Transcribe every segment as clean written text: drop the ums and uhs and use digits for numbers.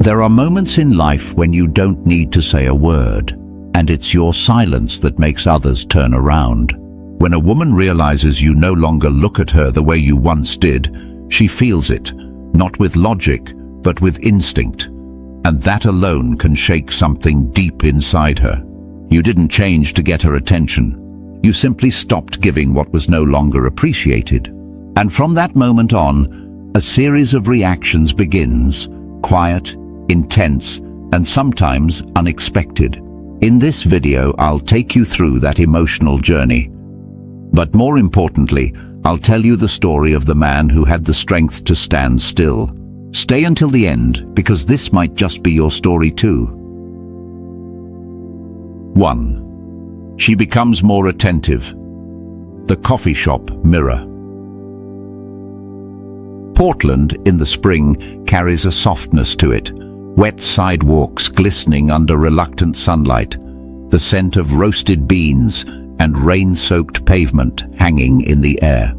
There are moments in life when you don't need to say a word, and it's your silence that makes others turn around. When a woman realizes you no longer look at her the way you once did, she feels it, not with logic, but with instinct. And that alone can shake something deep inside her. You didn't change to get her attention. You simply stopped giving what was no longer appreciated. And from that moment on, a series of reactions begins, quiet, intense, and sometimes unexpected. In this video, I'll take you through that emotional journey. But more importantly, I'll tell you the story of the man who had the strength to stand still. Stay until the end, because this might just be your story too. 1. She becomes more attentive. The coffee shop mirror. Portland in the spring carries a softness to it. Wet sidewalks glistening under reluctant sunlight, the scent of roasted beans and rain-soaked pavement hanging in the air.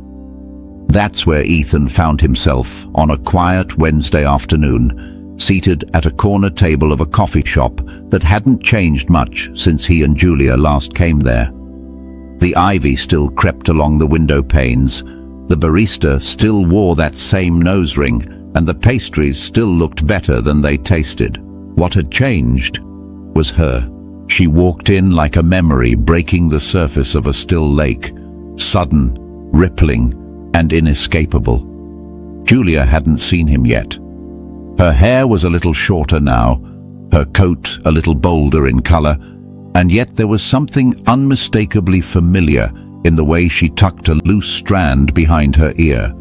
That's where Ethan found himself on a quiet Wednesday afternoon, seated at a corner table of a coffee shop that hadn't changed much since he and Julia last came there. The ivy still crept along the window panes, the barista still wore that same nose ring, and the pastries still looked better than they tasted. What had changed was her. She walked in like a memory breaking the surface of a still lake, sudden, rippling, and inescapable. Julia hadn't seen him yet. Her hair was a little shorter now, her coat a little bolder in color, and yet there was something unmistakably familiar in the way she tucked a loose strand behind her ear.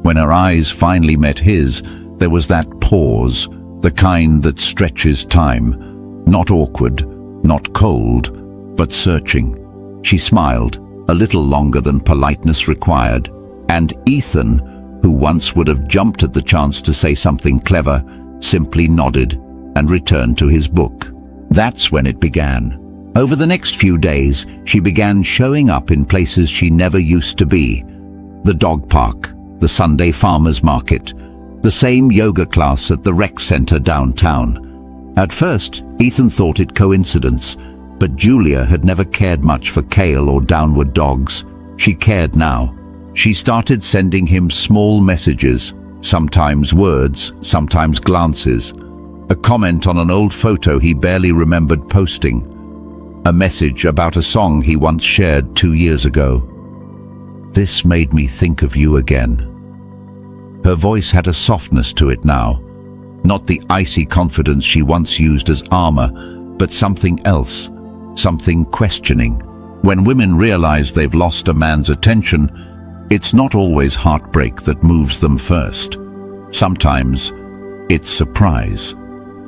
When her eyes finally met his, there was that pause, the kind that stretches time, not awkward, not cold, but searching. She smiled, a little longer than politeness required, and Ethan, who once would have jumped at the chance to say something clever, simply nodded and returned to his book. That's when it began. Over the next few days, she began showing up in places she never used to be. The dog park, the Sunday farmers market, the same yoga class at the rec center downtown. At first, Ethan thought it coincidence, but Julia had never cared much for kale or downward dogs. She cared now. She started sending him small messages, sometimes words, sometimes glances, a comment on an old photo he barely remembered posting, a message about a song he once shared 2 years ago. "This made me think of you again." Her voice had a softness to it now, not the icy confidence she once used as armor, but something else, something questioning. When women realize they've lost a man's attention, it's not always heartbreak that moves them first. Sometimes it's surprise,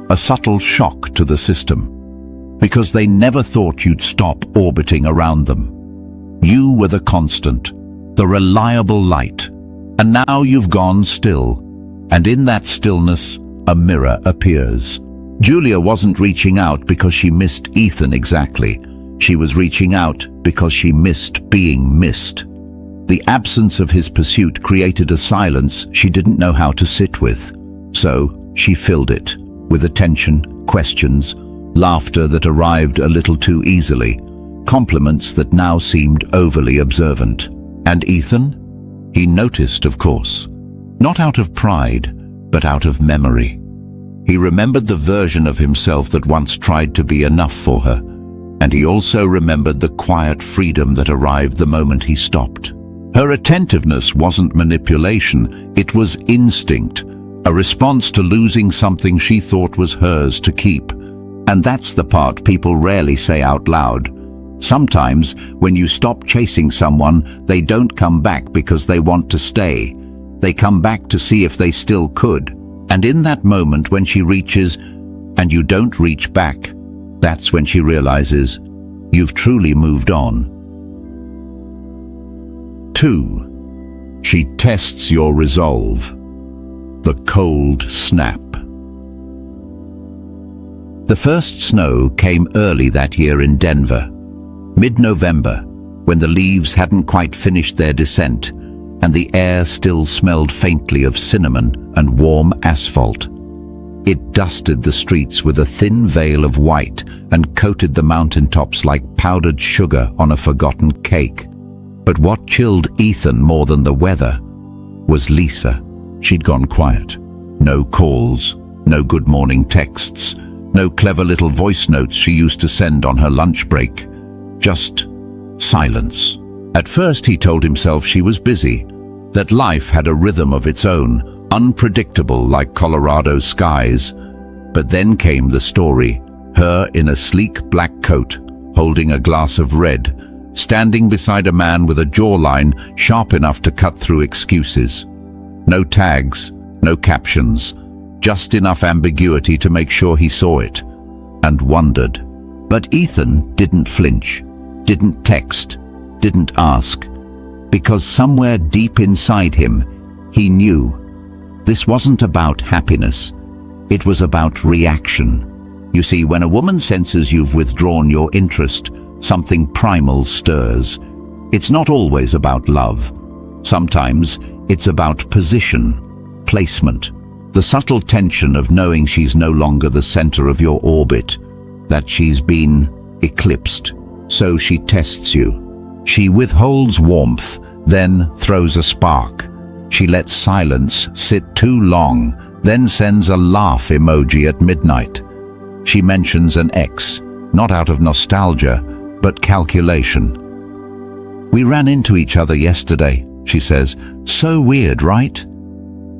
a subtle shock to the system, because they never thought you'd stop orbiting around them. You were the constant, the reliable light, and now you've gone still, and in that stillness, a mirror appears. Julia wasn't reaching out because she missed Ethan exactly. She was reaching out because she missed being missed. The absence of his pursuit created a silence she didn't know how to sit with. So she filled it with attention, questions, laughter that arrived a little too easily, compliments that now seemed overly observant. And Ethan? He noticed, of course. Not out of pride, but out of memory. He remembered the version of himself that once tried to be enough for her, and he also remembered the quiet freedom that arrived the moment he stopped. Her attentiveness wasn't manipulation, it was instinct, a response to losing something she thought was hers to keep. And that's the part people rarely say out loud. Sometimes, when you stop chasing someone, they don't come back because they want to stay. They come back to see if they still could. And in that moment when she reaches, and you don't reach back, that's when she realizes you've truly moved on. 2. She tests your resolve. The cold snap. The first snow came early that year in Denver, mid-November, when the leaves hadn't quite finished their descent and the air still smelled faintly of cinnamon and warm asphalt. It dusted the streets with a thin veil of white and coated the mountaintops like powdered sugar on a forgotten cake. But what chilled Ethan more than the weather was Lisa. She'd gone quiet. No calls, no good morning texts, no clever little voice notes she used to send on her lunch break. Just silence. At first he told himself she was busy, that life had a rhythm of its own, unpredictable like Colorado skies. But then came the story, her in a sleek black coat, holding a glass of red, standing beside a man with a jawline sharp enough to cut through excuses. No tags, no captions, just enough ambiguity to make sure he saw it, and wondered. But Ethan didn't flinch, didn't text, didn't ask, because somewhere deep inside him, he knew this wasn't about happiness, it was about reaction. You see, when a woman senses you've withdrawn your interest, something primal stirs. It's not always about love. Sometimes it's about position, placement, the subtle tension of knowing she's no longer the center of your orbit, that she's been eclipsed. So she tests you. She withholds warmth, then throws a spark. She lets silence sit too long, then sends a laugh emoji at midnight. She mentions an ex, not out of nostalgia, but calculation. "We ran into each other yesterday," she says. "So weird, right?"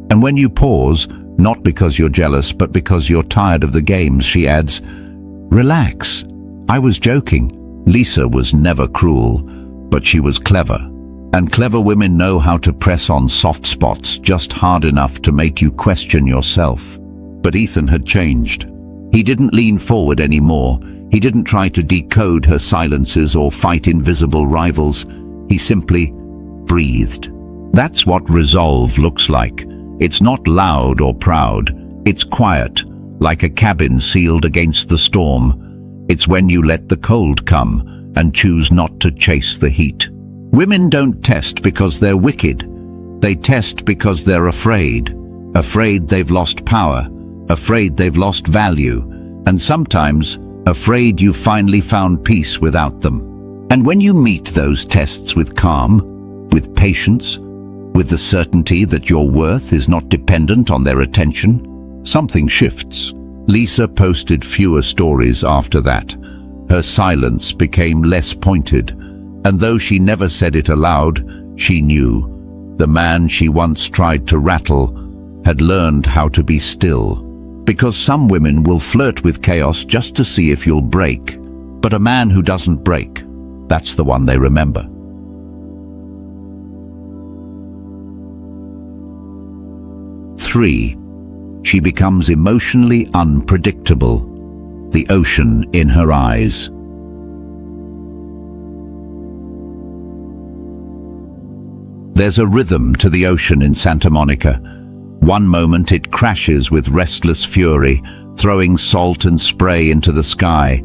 And when you pause, not because you're jealous, but because you're tired of the games, she adds, "Relax, I was joking." Lisa was never cruel, but she was clever. And clever women know how to press on soft spots just hard enough to make you question yourself. But Ethan had changed. He didn't lean forward anymore. He didn't try to decode her silences or fight invisible rivals. He simply breathed. That's what resolve looks like. It's not loud or proud. It's quiet, like a cabin sealed against the storm. It's when you let the cold come and choose not to chase the heat. Women don't test because they're wicked. They test because they're afraid. Afraid they've lost power. Afraid they've lost value. And sometimes afraid you finally found peace without them. And when you meet those tests with calm, with patience, with the certainty that your worth is not dependent on their attention, something shifts. Lisa posted fewer stories after that. Her silence became less pointed, and though she never said it aloud, she knew. The man she once tried to rattle had learned how to be still. Because some women will flirt with chaos just to see if you'll break. But a man who doesn't break, that's the one they remember. Three, she becomes emotionally unpredictable. The ocean in her eyes. There's a rhythm to the ocean in Santa Monica. One moment it crashes with restless fury, throwing salt and spray into the sky.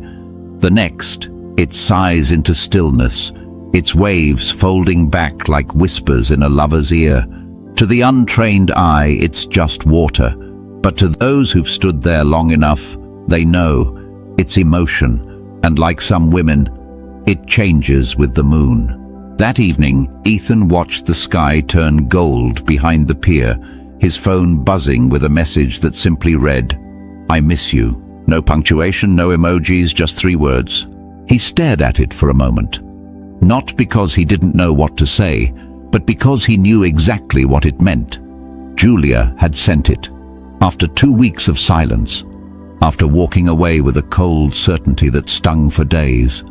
The next, it sighs into stillness, its waves folding back like whispers in a lover's ear. To the untrained eye, it's just water, but to those who've stood there long enough, they know it's emotion, and like some women, it changes with the moon. That evening, Ethan watched the sky turn gold behind the pier, his phone buzzing with a message that simply read, "I miss you." No punctuation, no emojis, just 3 words. He stared at it for a moment. Not because he didn't know what to say, but because he knew exactly what it meant. Julia had sent it. After 2 weeks of silence, after walking away with a cold certainty that stung for days.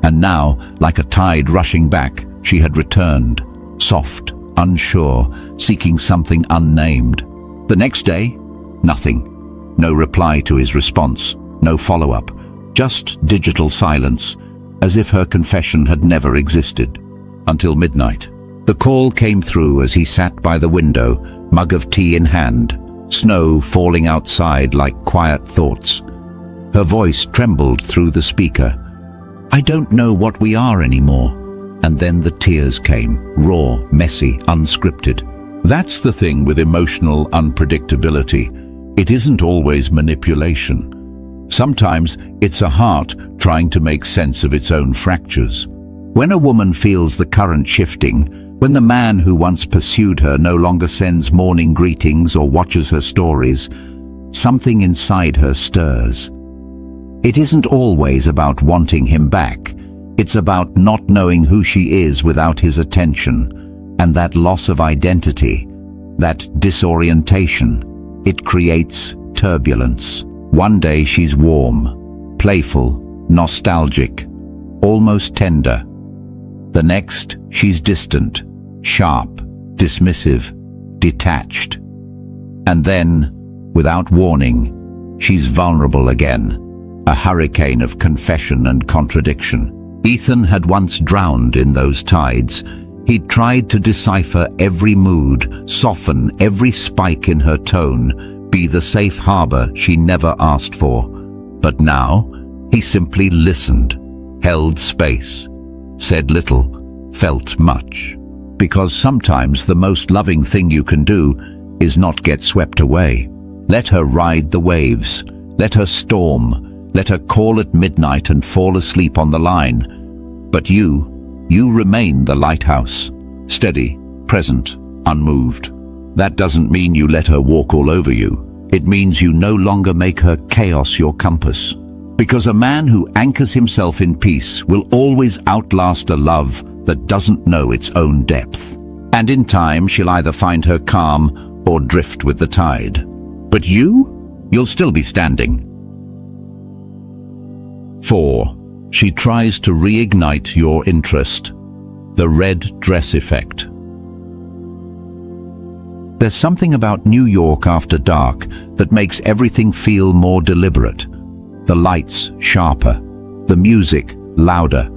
And now, like a tide rushing back, she had returned, soft, unsure, seeking something unnamed. The next day, nothing. No reply to his response, no follow-up, just digital silence, as if her confession had never existed. Until midnight. The call came through as he sat by the window, mug of tea in hand, snow falling outside like quiet thoughts. Her voice trembled through the speaker. "I don't know what we are anymore." And then the tears came, raw, messy, unscripted. That's the thing with emotional unpredictability. It isn't always manipulation. Sometimes it's a heart trying to make sense of its own fractures. When a woman feels the current shifting, when the man who once pursued her no longer sends morning greetings or watches her stories, something inside her stirs. It isn't always about wanting him back. It's about not knowing who she is without his attention, and that loss of identity, that disorientation, it creates turbulence. One day she's warm, playful, nostalgic, almost tender. The next, she's distant, sharp, dismissive, detached. And then, without warning, she's vulnerable again, a hurricane of confession and contradiction. Ethan had once drowned in those tides. He'd tried to decipher every mood, soften every spike in her tone, be the safe harbor she never asked for. But now, he simply listened, held space, said little, felt much. Because sometimes the most loving thing you can do is not get swept away. Let her ride the waves, let her storm, let her call at midnight and fall asleep on the line. But you remain the lighthouse, steady, present, unmoved. That doesn't mean you let her walk all over you. It means you no longer make her chaos your compass. Because a man who anchors himself in peace will always outlast a love that doesn't know its own depth. And in time she'll either find her calm or drift with the tide. But you'll still be standing. 4. She tries to reignite your interest. The red dress effect. There's something about New York after dark that makes everything feel more deliberate. The lights sharper, the music louder,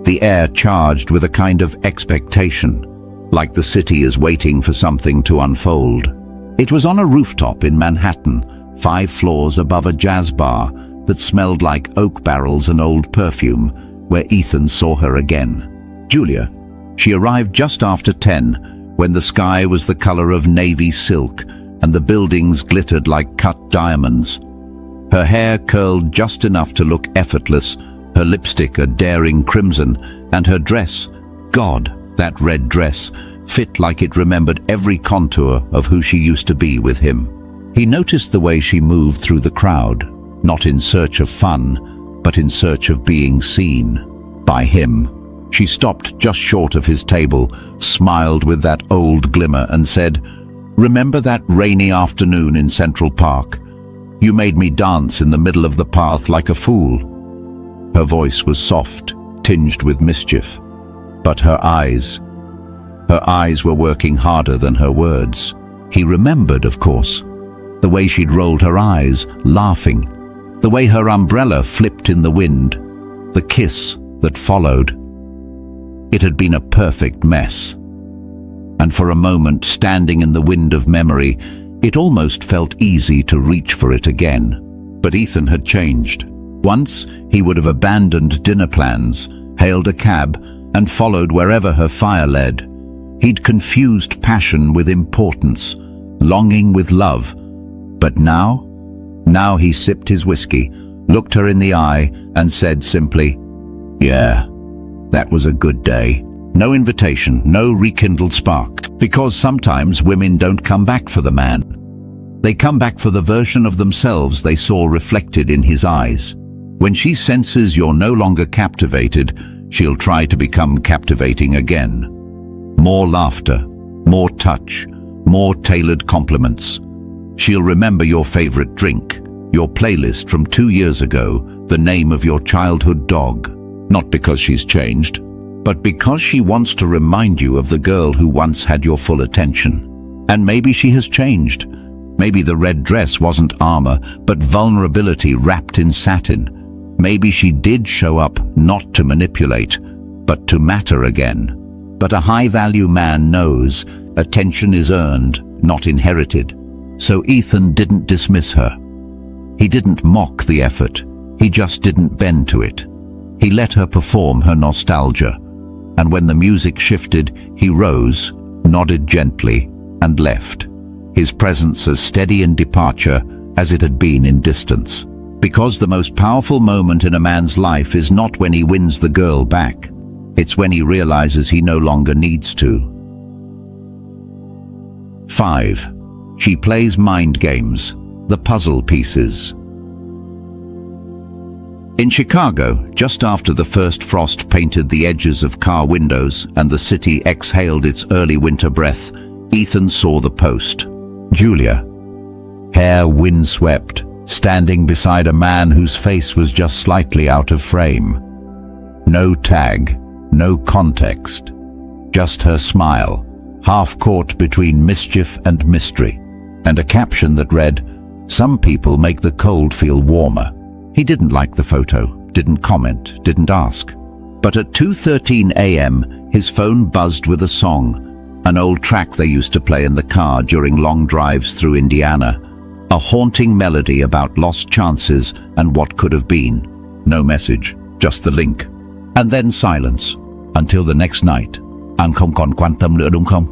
the air charged with a kind of expectation, like the city is waiting for something to unfold. It was on a rooftop in Manhattan, 5 floors above a jazz bar that smelled like oak barrels and old perfume, where Ethan saw her again. Julia. She arrived just after 10, when the sky was the color of navy silk and the buildings glittered like cut diamonds. Her hair curled just enough to look effortless, her lipstick a daring crimson, and her dress, God, that red dress, fit like it remembered every contour of who she used to be with him. He noticed the way she moved through the crowd, not in search of fun, but in search of being seen by him. She stopped just short of his table, smiled with that old glimmer and said, "Remember that rainy afternoon in Central Park? You made me dance in the middle of the path like a fool." Her voice was soft, tinged with mischief, but her eyes were working harder than her words. He remembered, of course, the way she'd rolled her eyes, laughing, the way her umbrella flipped in the wind, the kiss that followed. It had been a perfect mess. And for a moment, standing in the wind of memory, it almost felt easy to reach for it again. But Ethan had changed. Once, he would have abandoned dinner plans, hailed a cab, and followed wherever her fire led. He'd confused passion with importance, longing with love. But now he sipped his whiskey, looked her in the eye, and said simply, "Yeah, that was a good day." No invitation, no rekindled spark. Because sometimes women don't come back for the man. They come back for the version of themselves they saw reflected in his eyes. When she senses you're no longer captivated, she'll try to become captivating again. More laughter, more touch, more tailored compliments. She'll remember your favorite drink, your playlist from 2 years ago, the name of your childhood dog. Not because she's changed, but because she wants to remind you of the girl who once had your full attention. And maybe she has changed. Maybe the red dress wasn't armor, but vulnerability wrapped in satin. Maybe she did show up not to manipulate, but to matter again. But a high-value man knows attention is earned, not inherited. So Ethan didn't dismiss her. He didn't mock the effort. He just didn't bend to it. He let her perform her nostalgia. And when the music shifted, he rose, nodded gently, and left. His presence as steady in departure as it had been in distance. Because the most powerful moment in a man's life is not when he wins the girl back. It's when he realizes he no longer needs to. 5. She plays mind games, the puzzle pieces. In Chicago, just after the first frost painted the edges of car windows and the city exhaled its early winter breath, Ethan saw the post. Julia, hair windswept, standing beside a man whose face was just slightly out of frame. No tag, no context, just her smile, half caught between mischief and mystery, and a caption that read, "Some people make the cold feel warmer." He didn't like the photo, didn't comment, didn't ask. But at 2:13 a.m., his phone buzzed with a song, an old track they used to play in the car during long drives through Indiana, a haunting melody about lost chances and what could have been. No message, just the link. And then silence, until the next night. Anh không còn quan tâm nữa đúng không?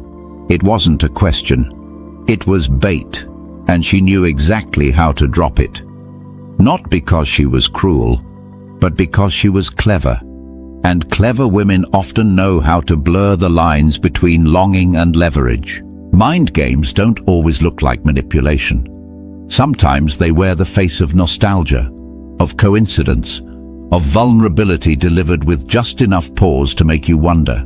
It wasn't a question. It was bait, and she knew exactly how to drop it. Not because she was cruel, but because she was clever. And clever women often know how to blur the lines between longing and leverage. Mind games don't always look like manipulation. Sometimes they wear the face of nostalgia, of coincidence, of vulnerability delivered with just enough pause to make you wonder.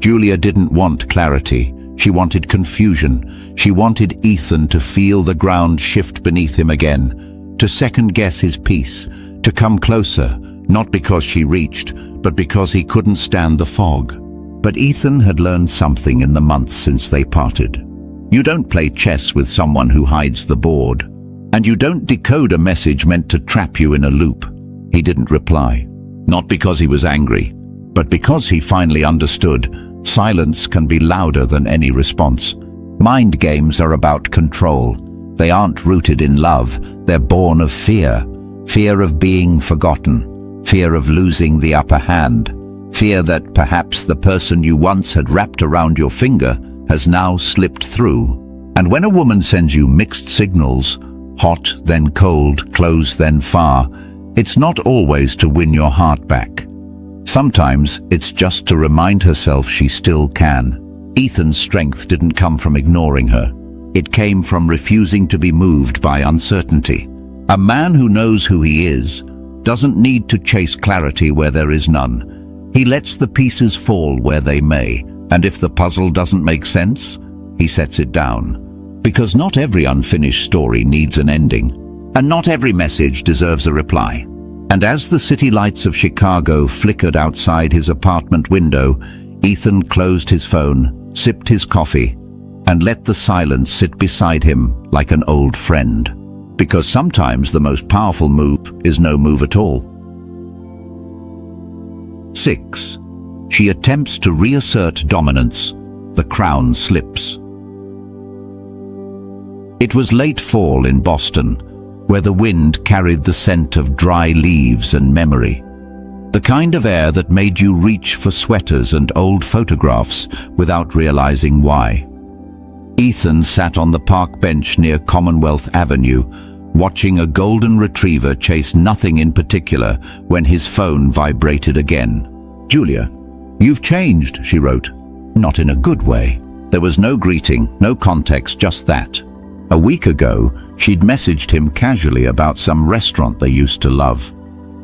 Julia didn't want clarity. She wanted confusion. She wanted Ethan to feel the ground shift beneath him again, to second-guess his peace, to come closer, not because she reached, but because he couldn't stand the fog. But Ethan had learned something in the months since they parted. You don't play chess with someone who hides the board. And you don't decode a message meant to trap you in a loop. He didn't reply. Not because he was angry, but because he finally understood silence can be louder than any response. Mind games are about control. They aren't rooted in love. They're born of fear. Fear of being forgotten. Fear of losing the upper hand. Fear that perhaps the person you once had wrapped around your finger has now slipped through. And when a woman sends you mixed signals, hot, then cold, close, then far, it's not always to win your heart back. Sometimes it's just to remind herself she still can. Ethan's strength didn't come from ignoring her. It came from refusing to be moved by uncertainty. A man who knows who he is doesn't need to chase clarity where there is none. He lets the pieces fall where they may, and if the puzzle doesn't make sense, he sets it down. Because not every unfinished story needs an ending, and not every message deserves a reply. And as the city lights of Chicago flickered outside his apartment window, Ethan closed his phone, sipped his coffee, and let the silence sit beside him like an old friend. Because sometimes the most powerful move is no move at all. 6. She attempts to reassert dominance. The crown slips. It was late fall in Boston, where the wind carried the scent of dry leaves and memory. The kind of air that made you reach for sweaters and old photographs without realizing why. Ethan sat on the park bench near Commonwealth Avenue, watching a golden retriever chase nothing in particular when his phone vibrated again. "Julia, you've changed," she wrote. Not in a good way. There was no greeting, no context, just that. A week ago, she'd messaged him casually about some restaurant they used to love.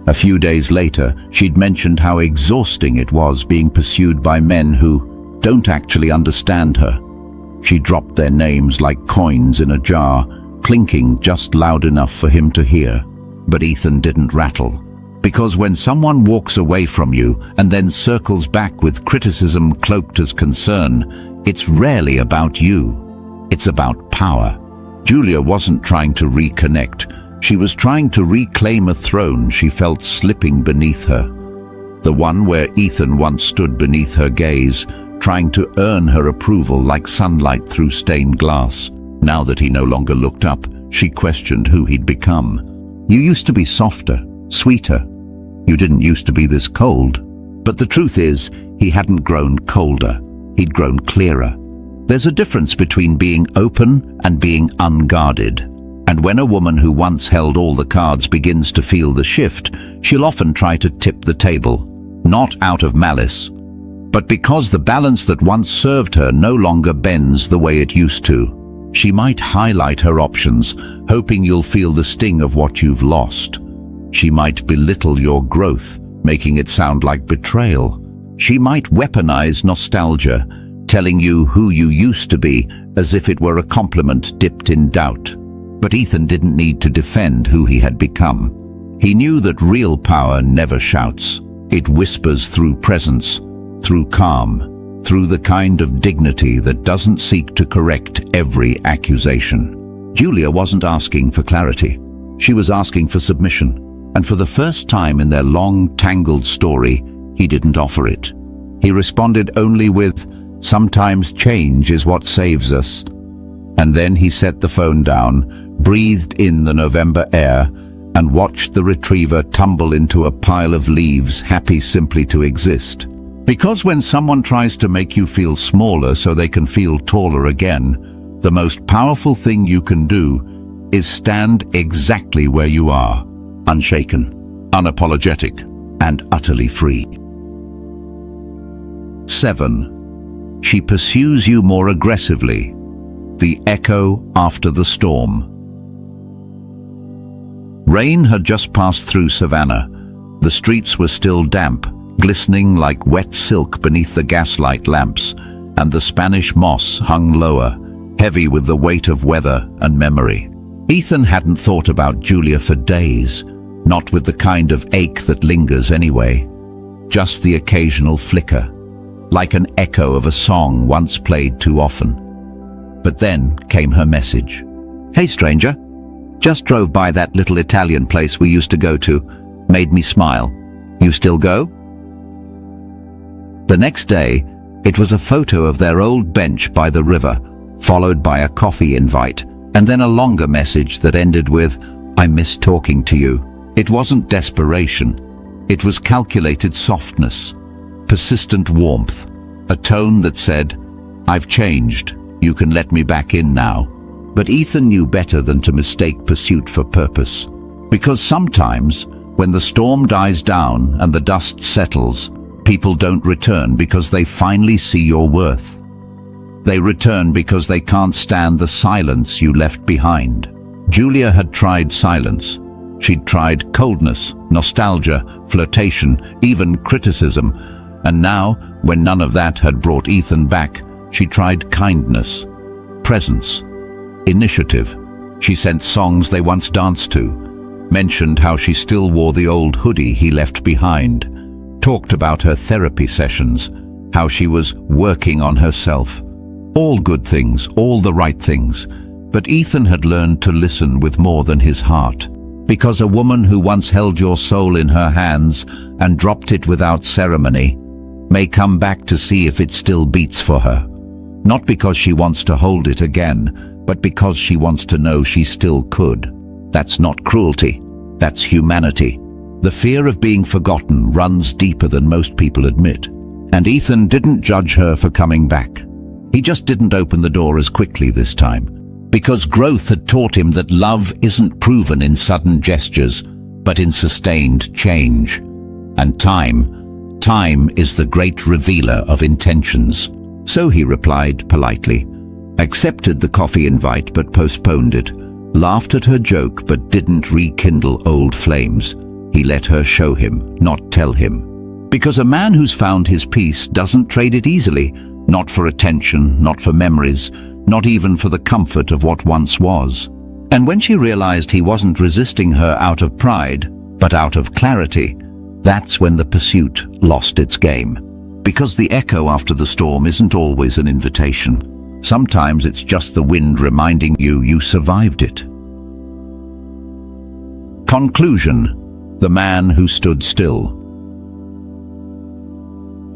A few days later, she'd mentioned how exhausting it was being pursued by men who don't actually understand her. She dropped their names like coins in a jar, clinking just loud enough for him to hear. But Ethan didn't rattle. Because when someone walks away from you and then circles back with criticism cloaked as concern, it's rarely about you. It's about power. Julia wasn't trying to reconnect. She was trying to reclaim a throne she felt slipping beneath her. The one where Ethan once stood beneath her gaze, trying to earn her approval like sunlight through stained glass. Now that he no longer looked up, she questioned who he'd become. "You used to be softer, sweeter. You didn't used to be this cold." But the truth is, he hadn't grown colder. He'd grown clearer. There's a difference between being open and being unguarded. And when a woman who once held all the cards begins to feel the shift, she'll often try to tip the table, not out of malice, but because the balance that once served her no longer bends the way it used to. She might highlight her options, hoping you'll feel the sting of what you've lost. She might belittle your growth, making it sound like betrayal. She might weaponize nostalgia, telling you who you used to be as if it were a compliment dipped in doubt. But Ethan didn't need to defend who he had become. He knew that real power never shouts. It whispers through presence, through calm, through the kind of dignity that doesn't seek to correct every accusation. Julia wasn't asking for clarity. She was asking for submission. And for the first time in their long, tangled story, he didn't offer it. He responded only with, "Sometimes change is what saves us." And then he set the phone down, breathed in the November air, and watched the retriever tumble into a pile of leaves, happy simply to exist. Because when someone tries to make you feel smaller so they can feel taller again, the most powerful thing you can do is stand exactly where you are, unshaken, unapologetic, and utterly free. 7. She pursues you more aggressively. The echo after the storm. Rain had just passed through Savannah. The streets were still damp, glistening like wet silk beneath the gaslight lamps, and the Spanish moss hung lower, heavy with the weight of weather and memory. Ethan hadn't thought about Julia for days, not with the kind of ache that lingers anyway, just the occasional flicker, like an echo of a song once played too often. But then came her message. "Hey stranger, just drove by that little Italian place we used to go to. Made me smile. You still go?" The next day, it was a photo of their old bench by the river, followed by a coffee invite, and then a longer message that ended with, "I miss talking to you." It wasn't desperation. It was calculated softness, persistent warmth, a tone that said, "I've changed. You can let me back in now." But Ethan knew better than to mistake pursuit for purpose. Because sometimes, when the storm dies down and the dust settles, people don't return because they finally see your worth. They return because they can't stand the silence you left behind. Julia had tried silence. She'd tried coldness, nostalgia, flirtation, even criticism. And now, when none of that had brought Ethan back, she tried kindness, presence, initiative. She sent songs they once danced to, mentioned how she still wore the old hoodie he left behind, talked about her therapy sessions, how she was working on herself. All good things, all the right things. But Ethan had learned to listen with more than his heart. Because a woman who once held your soul in her hands and dropped it without ceremony may come back to see if it still beats for her. Not because she wants to hold it again, but because she wants to know she still could. That's not cruelty. That's humanity. The fear of being forgotten runs deeper than most people admit. And Ethan didn't judge her for coming back. He just didn't open the door as quickly this time. Because growth had taught him that love isn't proven in sudden gestures, but in sustained change. And time is the great revealer of intentions. So he replied politely, accepted the coffee invite but postponed it, laughed at her joke but didn't rekindle old flames. He let her show him, not tell him. Because a man who's found his peace doesn't trade it easily, not for attention, not for memories, not even for the comfort of what once was. And when she realized he wasn't resisting her out of pride, but out of clarity, that's when the pursuit lost its game. Because the echo after the storm isn't always an invitation. Sometimes it's just the wind reminding you you survived it. Conclusion: the man who stood still.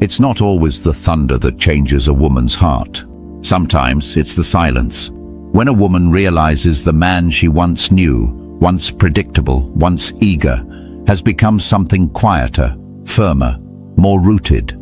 It's not always the thunder that changes a woman's heart. Sometimes it's the silence. When a woman realizes the man she once knew, once predictable, once eager, has become something quieter, firmer, more rooted.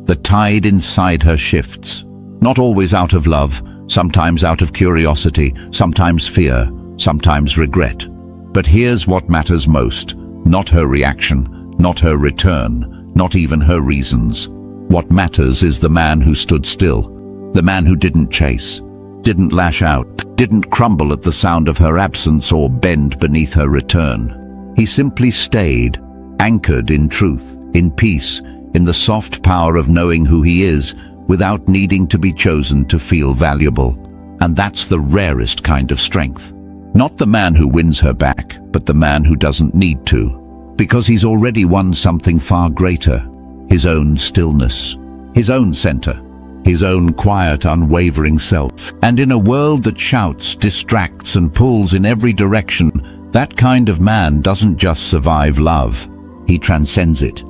The tide inside her shifts, not always out of love, sometimes out of curiosity, sometimes fear, sometimes regret. But here's what matters most: not her reaction, not her return, not even her reasons. What matters is the man who stood still, the man who didn't chase, didn't lash out, didn't crumble at the sound of her absence or bend beneath her return. He simply stayed, anchored in truth, in peace, in the soft power of knowing who he is, without needing to be chosen to feel valuable. And that's the rarest kind of strength. Not the man who wins her back, but the man who doesn't need to, because he's already won something far greater: his own stillness, his own center, his own quiet, unwavering self. And in a world that shouts, distracts, and pulls in every direction, that kind of man doesn't just survive love, he transcends it.